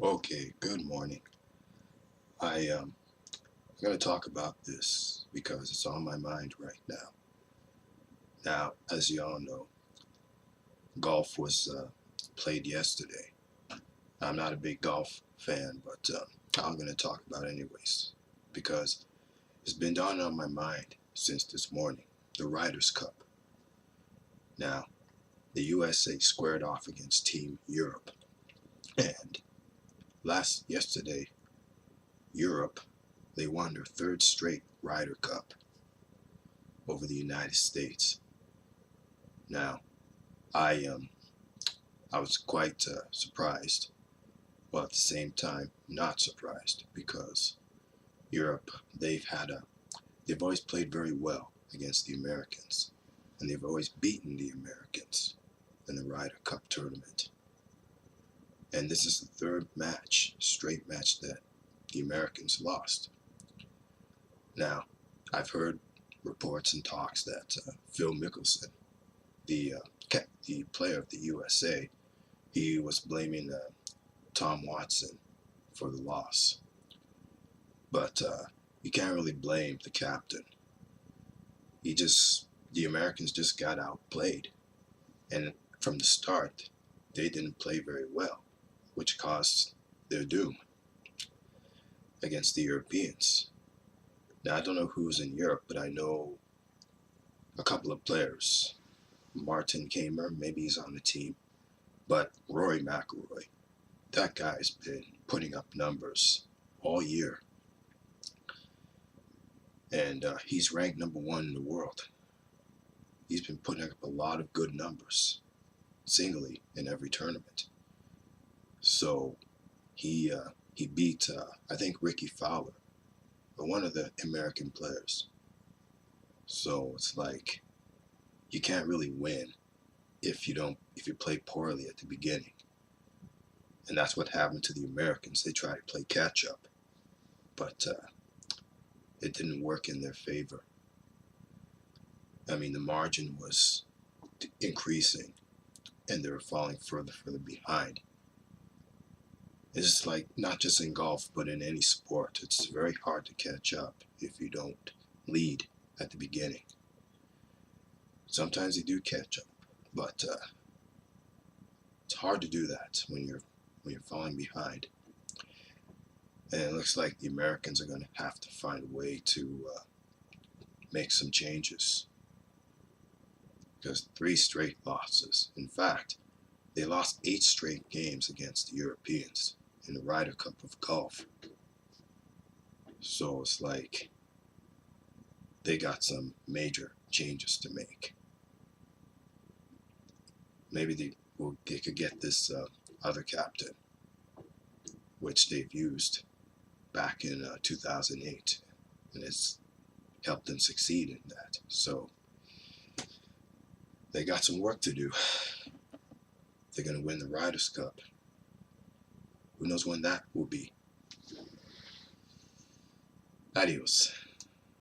Okay, good morning. I'm going to talk about this because it's on my mind right now. Now, as you all know, golf was played yesterday. I'm not a big golf fan, but I'm going to talk about it anyways because it's been dawning on my mind since this morning. The Ryder Cup. Now, the USA squared off against Team Europe, and yesterday, Europe they won their third straight Ryder Cup over the United States. Now, I I was quite surprised, but at the same time not surprised because Europe they've always played very well against the Americans, and they've always beaten the Americans in the Ryder Cup tournament. And this is the third straight match that the Americans lost. Now, I've heard reports and talks that Phil Mickelson, the the player of the USA, he was blaming Tom Watson for the loss. But you can't really blame the captain. The Americans just got outplayed. And from the start, they didn't play very well, which caused their doom against the Europeans. Now, I don't know who's in Europe, but I know a couple of players. Martin Kamer, maybe he's on the team. But Rory McIlroy, that guy's been putting up numbers all year. And he's ranked #1 in the world. He's been putting up a lot of good numbers, singly in every tournament. So he beat I think Ricky Fowler, one of the American players. So it's like you can't really win if you play poorly at the beginning. And that's what happened to the Americans. They tried to play catch up, but it didn't work in their favor. I mean, the margin was increasing, and they were falling further behind. It's like not just in golf, but in any sport. It's very hard to catch up if you don't lead at the beginning. Sometimes you do catch up, but it's hard to do that when you're falling behind. And it looks like the Americans are going to have to find a way to make some changes because 3 straight losses. In fact, they lost 8 straight games against the Europeans in the Ryder Cup of golf. So it's like they got some major changes to make. Maybe they could get this other captain, which they've used back in 2008, and it's helped them succeed in that. So they got some work to do. They're going to win the Ryder Cup. Who knows when that will be? Adios.